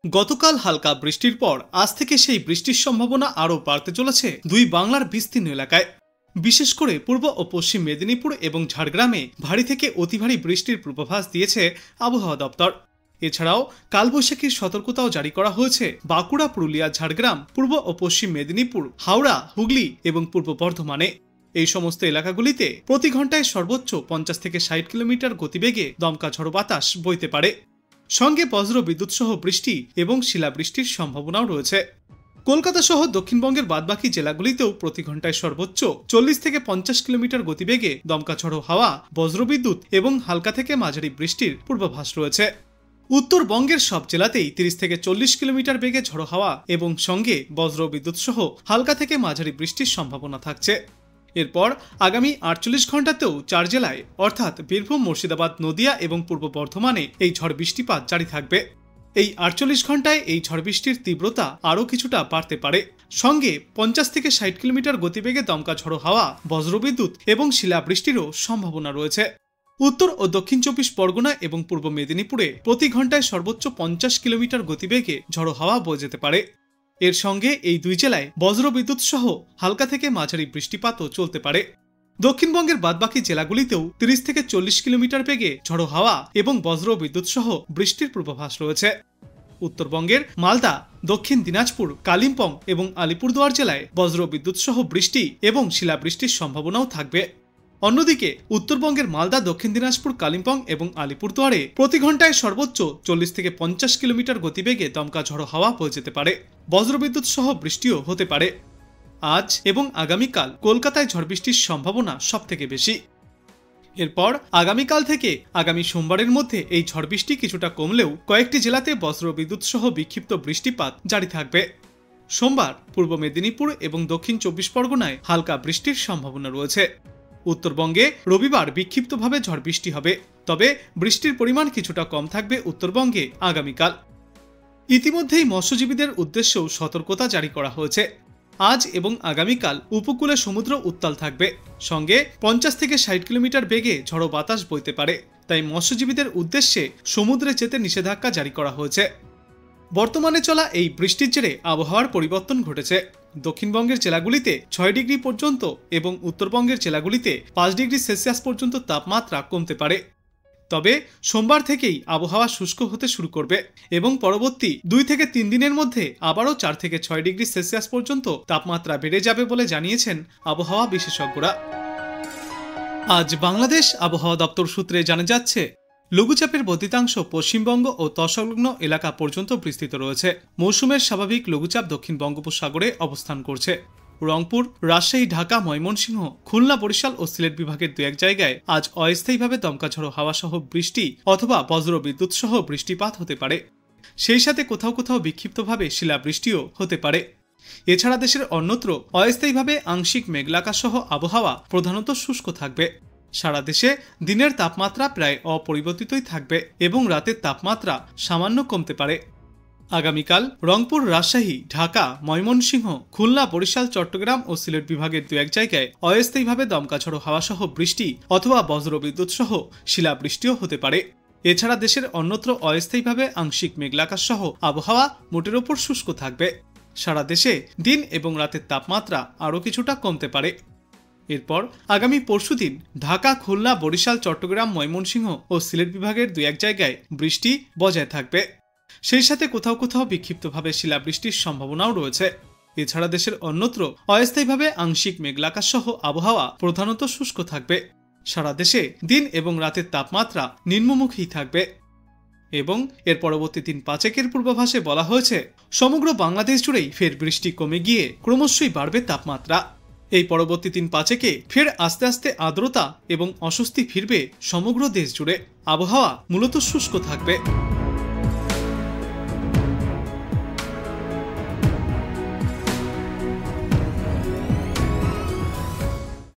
গতকাল হালকা বৃষ্টির পর আজ থেকে সেই বৃষ্টির সম্ভাবনা আরও বাড়তে চলেছে দুই বাংলার বিস্তীর্ণ এলাকায়। বিশেষ করে পূর্ব ও পশ্চিম মেদিনীপুর এবং ঝাড়গ্রামে ভারী থেকে অতি ভারী বৃষ্টির পূর্বাভাস দিয়েছে আবহাওয়া দপ্তর। এছাড়াও কালবৈশাখীর সতর্কতাও জারি করা হয়েছে বাঁকুড়া, পুরুলিয়া, ঝাড়গ্রাম, পূর্ব ও পশ্চিম মেদিনীপুর, হাওড়া, হুগলি এবং পূর্ব বর্ধমানে। এই সমস্ত এলাকাগুলিতে প্রতি ঘন্টায় সর্বোচ্চ 50 থেকে 60 কিলোমিটার গতিবেগে দমকা ঝড়ো বাতাস বইতে পারে। সঙ্গে বজ্র বিদ্যুৎ সহ বৃষ্টি এবং শিলাবৃষ্টির সম্ভাবনাও রয়েছে। কলকাতা সহ দক্ষিণবঙ্গের বাদবাকি জেলাগুলিতেও প্রতি ঘন্টায় সর্বোচ্চ 40 থেকে 50 কিলোমিটার গতিবেগে দমকা ঝড়ো হাওয়া, বজ্রবিদ্যুৎ এবং হালকা থেকে মাঝারি বৃষ্টির পূর্বাভাস রয়েছে। উত্তরবঙ্গের সব জেলাতেই 30 থেকে 40 কিলোমিটার বেগে ঝড়ো হাওয়া এবং সঙ্গে বজ্র বিদ্যুৎ সহ হালকা থেকে মাঝারি বৃষ্টির সম্ভাবনা থাকছে। এরপর আগামী 48 ঘন্টাতেও 4 জেলায় অর্থাৎ বীরভূম, মুর্শিদাবাদ, নদিয়া এবং পূর্ব বর্ধমানে এই ঝড় বৃষ্টিপাত জারি থাকবে। এই 48 ঘন্টায় এই ঝড় বৃষ্টির তীব্রতা আরও কিছুটা বাড়তে পারে। সঙ্গে 50 থেকে 60 কিলোমিটার গতিবেগে দমকা ঝড়ো হাওয়া, বজ্রবিদ্যুৎ এবং শিলাবৃষ্টিরও সম্ভাবনা রয়েছে। উত্তর ও দক্ষিণ 24 পরগনা এবং পূর্ব মেদিনীপুরে প্রতি ঘন্টায় সর্বোচ্চ 50 কিলোমিটার গতিবেগে ঝড়ো হাওয়া বয়ে যেতে পারে। এর সঙ্গে এই দুই জেলায় বজ্রবিদ্যুৎ সহ হালকা থেকে মাঝারি বৃষ্টিপাতও চলতে পারে। দক্ষিণবঙ্গের বাদবাকি জেলাগুলিতেও 30 থেকে 40 কিলোমিটার বেগে ঝড়ো হাওয়া এবং বজ্র বিদ্যুৎ সহ বৃষ্টির পূর্বাভাস রয়েছে। উত্তরবঙ্গের মালদা, দক্ষিণ দিনাজপুর, কালিম্পং এবং আলিপুরদুয়ার জেলায় বজ্র বিদ্যুৎ সহ বৃষ্টি এবং শিলাবৃষ্টির সম্ভাবনাও থাকবে। অন্যদিকে উত্তরবঙ্গের মালদা, দক্ষিণ দিনাজপুর, কালিম্পং এবং আলিপুরদুয়ারে প্রতি ঘন্টায় সর্বোচ্চ 40 থেকে 50 কিলোমিটার গতিবেগে দমকা ঝড়ো হাওয়া বয়ে যেতে পারে। বজ্রবিদ্যুৎ সহ বৃষ্টিও হতে পারে। আজ এবং আগামীকাল কলকাতায় ঝড় বৃষ্টির সম্ভাবনা সবথেকে বেশি। এরপর আগামীকাল থেকে আগামী সোমবারের মধ্যে এই ঝড় বৃষ্টি কিছুটা কমলেও কয়েকটি জেলাতে বজ্রবিদ্যুৎ সহ বিক্ষিপ্ত বৃষ্টিপাত জারি থাকবে। সোমবার পূর্ব মেদিনীপুর এবং দক্ষিণ 24 পরগনায় হালকা বৃষ্টির সম্ভাবনা রয়েছে। উত্তরবঙ্গে রবিবার বিক্ষিপ্তভাবে ঝড় বৃষ্টি হবে, তবে বৃষ্টির পরিমাণ কিছুটা কম থাকবে উত্তরবঙ্গে আগামীকাল। ইতিমধ্যেই মৎস্যজীবীদের উদ্দেশ্যেও সতর্কতা জারি করা হয়েছে। আজ এবং আগামীকাল উপকূলে সমুদ্র উত্তাল থাকবে, সঙ্গে 50 থেকে 60 কিলোমিটার বেগে ঝড়ো বাতাস বইতে পারে। তাই মৎস্যজীবীদের উদ্দেশ্যে সমুদ্রে যেতে নিষেধাজ্ঞা জারি করা হয়েছে। বর্তমানে চলা এই বৃষ্টির জেরে আবহাওয়ার পরিবর্তন ঘটেছে। দক্ষিণবঙ্গের জেলাগুলিতে 6 ডিগ্রি পর্যন্ত এবং উত্তরবঙ্গের জেলাগুলিতে 5 ডিগ্রি সেলসিয়াস পর্যন্ত তাপমাত্রা কমতে পারে। তবে সোমবার থেকেই আবহাওয়া শুষ্ক হতে শুরু করবে এবং পরবর্তী 2 থেকে 3 দিনের মধ্যে আবারও 4 থেকে 6 ডিগ্রি সেলসিয়াস পর্যন্ত তাপমাত্রা বেড়ে যাবে বলে জানিয়েছেন আবহাওয়া বিশেষজ্ঞরা। আজ বাংলাদেশ আবহাওয়া দপ্তর সূত্রে জানা যাচ্ছে, লঘুচাপের বর্ধিতাংশ পশ্চিমবঙ্গ ও তৎসংলগ্ন এলাকা পর্যন্ত বিস্তৃত রয়েছে। মৌসুমের স্বাভাবিক লঘুচাপ দক্ষিণ বঙ্গোপসাগরে অবস্থান করছে। রংপুর, রাজশাহী, ঢাকা, ময়মনসিংহ, খুলনা, বরিশাল ও সিলেট বিভাগের 2-1 জায়গায় আজ অস্থায়ীভাবে দমকা ঝড়ো হাওয়া সহ বৃষ্টি অথবা বজ্র বিদ্যুৎ সহ বৃষ্টিপাত হতে পারে। সেই সাথে কোথাও কোথাও বিক্ষিপ্তভাবে শিলাবৃষ্টিও হতে পারে। এছাড়া দেশের অন্যত্র অস্থায়ীভাবে আংশিক মেঘলাকা সহ আবহাওয়া প্রধানত শুষ্ক থাকবে। সারা দেশে দিনের তাপমাত্রা প্রায় অপরিবর্তিতই থাকবে এবং রাতের তাপমাত্রা সামান্য কমতে পারে। আগামীকাল রংপুর, রাজশাহী, ঢাকা, ময়মনসিংহ, খুলনা, বরিশাল, চট্টগ্রাম ও সিলেট বিভাগের 2-1 জায়গায় অস্থায়ীভাবে দমকা ঝড়ো হাওয়া সহ বৃষ্টি অথবা বজ্র বিদ্যুৎ সহ শিলাবৃষ্টিও হতে পারে। এছাড়া দেশের অন্যত্র অস্থায়ীভাবে আংশিক মেঘলাকাশ সহ আবহাওয়া মোটের ওপর শুষ্ক থাকবে। সারা দেশে দিন এবং রাতের তাপমাত্রা আরও কিছুটা কমতে পারে। এরপর আগামী পরশুদিন ঢাকা, খুলনা, বরিশাল, চট্টগ্রাম, ময়মনসিংহ ও সিলেট বিভাগের 2-1 জায়গায় বৃষ্টি বজায় থাকবে। সেই সাথে কোথাও কোথাও বিক্ষিপ্তভাবে শিলাবৃষ্টির সম্ভাবনাও রয়েছে। এছাড়া দেশের অন্যত্র অস্থায়ীভাবে আংশিক মেঘলাকাশ সহ আবহাওয়া প্রধানত শুষ্ক থাকবে। সারা দেশে দিন এবং রাতের তাপমাত্রা নিম্নমুখী থাকবে। এবং এর পরবর্তী 3-5 পূর্বাভাসে বলা হয়েছে, সমগ্র বাংলাদেশ জুড়েই ফের বৃষ্টি কমে গিয়ে ক্রমশই বাড়বে তাপমাত্রা। এই পরবর্তী 3-5 ফের আস্তে আস্তে আর্দ্রতা এবং অস্বস্তি ফিরবে সমগ্র দেশ জুড়ে। আবহাওয়া মূলত শুষ্ক থাকবে।